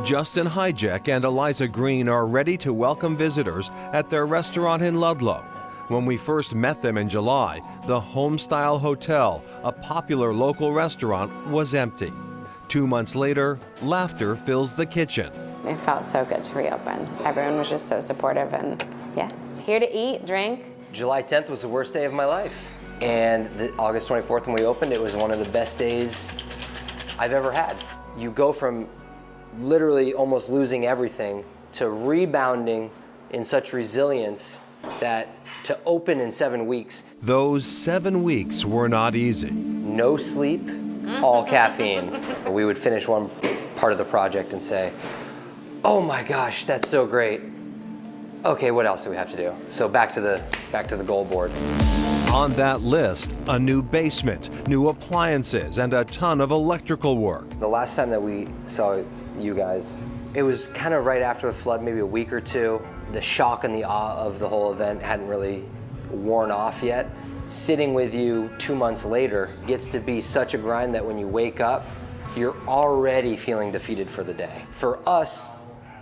Justin Hijek and Eliza Green are ready to welcome visitors at their restaurant in Ludlow. When we first met them in July, the Homestyle Hotel, a popular local restaurant, was empty. 2 months later, laughter fills the kitchen. It felt so good to reopen. Everyone was just so supportive and yeah. Here to eat, drink. July 10th was the worst day of my life. And August 24th when we opened, it was one of the best days I've ever had. You go from literally almost losing everything to rebounding in such resilience that to open in 7 weeks. Those 7 weeks were not easy. No sleep, all caffeine. We would finish one part of the project and say, oh my gosh, that's so great. Okay, what else do we have to do? So back to the goal board. On that list, a new basement, new appliances, and a ton of electrical work. The last time that we saw you guys, it was kind of right after the flood, maybe a week or two. The shock and the awe of the whole event hadn't really worn off yet. Sitting with you 2 months later gets to be such a grind that when you wake up, you're already feeling defeated for the day. For us,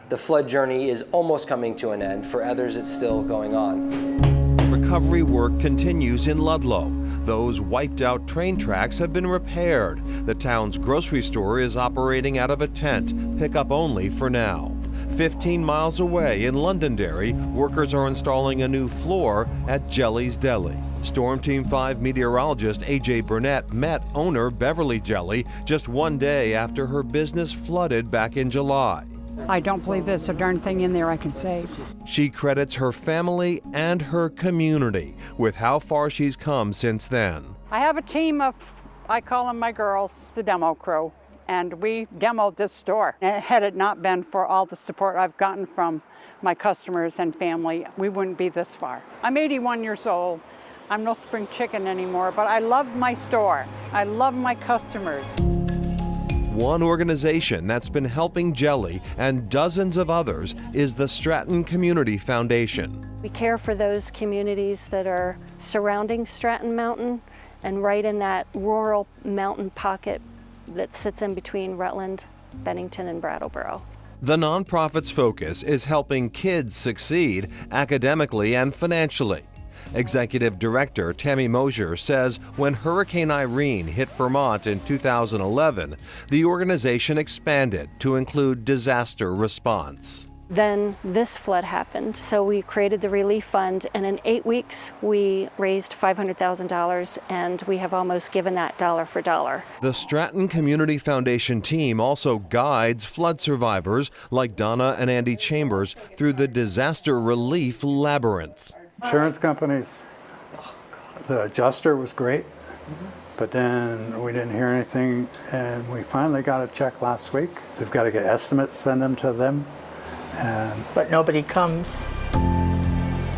the flood journey is almost coming to an end. For others, it's still going on. Recovery work continues in Ludlow. Those wiped out train tracks have been repaired. The town's grocery store is operating out of a tent, pickup only for now. 15 miles away in Londonderry, workers are installing a new floor at Jelly's Deli. Storm Team 5 meteorologist A.J. Burnett met owner Beverly Jelly just 1 day after her business flooded back in July. I don't believe there's a darn thing in there I can save. She credits her family and her community with how far she's come since then. I have a team of, I call them my girls, the demo crew, and we demoed this store. And had it not been for all the support I've gotten from my customers and family, we wouldn't be this far. I'm 81 years old. I'm no spring chicken anymore, but I love my store. I love my customers. One organization that's been helping Jelly and dozens of others is the Stratton Community Foundation. We care for those communities that are surrounding Stratton Mountain and right in that rural mountain pocket that sits in between Rutland, Bennington, and Brattleboro. The nonprofit's focus is helping kids succeed academically and financially. Executive Director Tammy Mosier says when Hurricane Irene hit Vermont in 2011, the organization expanded to include disaster response. Then this flood happened, so we created the relief fund, and in 8 weeks we raised $500,000, and we have almost given that dollar for dollar. The Stratton Community Foundation team also guides flood survivors like Donna and Andy Chambers through the disaster relief labyrinth. Insurance companies, the adjuster was great, but then we didn't hear anything, and we finally got a check last week. We've got to get estimates, send them to them, but nobody comes.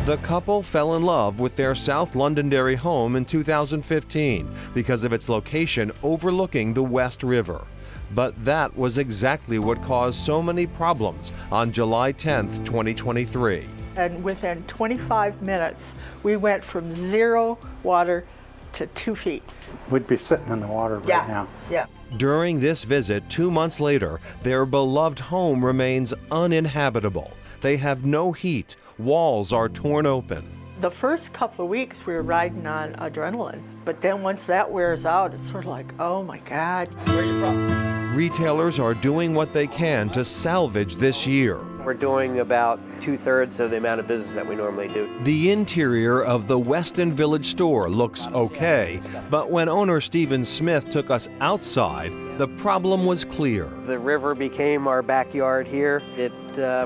The couple fell in love with their South Londonderry home in 2015 because of its location overlooking the West River. But that was exactly what caused so many problems on July 10th, 2023. And within 25 minutes, we went from 0 water to 2 feet. We'd be sitting in the water right now. Yeah. During this visit 2 months later, their beloved home remains uninhabitable. They have no heat. Walls are torn open. The first couple of weeks, we were riding on adrenaline. But then once that wears out, it's sort of like, oh my God. Where are you from? Retailers are doing what they can to salvage this year. We're doing about 2/3 of the amount of business that we normally do. The interior of the Weston Village store looks okay, but when owner Stephen Smith took us outside, the problem was clear. The river became our backyard here. It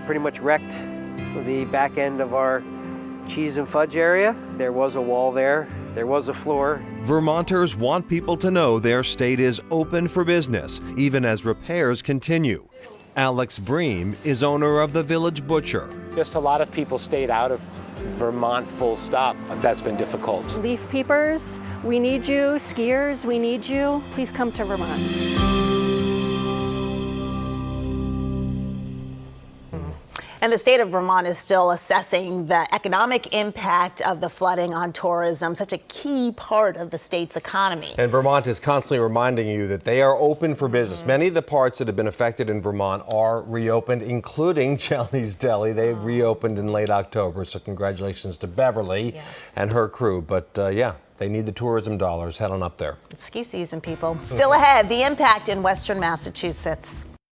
pretty much wrecked the back end of our cheese and fudge area. There was a wall there. There was a floor. Vermonters want people to know their state is open for business, even as repairs continue. Alex Bream is owner of the Village Butcher. Just a lot of people stayed out of Vermont full stop. That's been difficult. Leaf peepers, we need you. Skiers, we need you. Please come to Vermont. And the state of Vermont is still assessing the economic impact of the flooding on tourism, such a key part of the state's economy. And Vermont is constantly reminding you that they are open for business. Many of the parts that have been affected in Vermont are reopened, including Jelly's Deli. They reopened in late October, so congratulations to Beverly and her crew. But yeah, they need the tourism dollars. Head on up there. It's ski season, people. Still ahead, the impact in Western Massachusetts.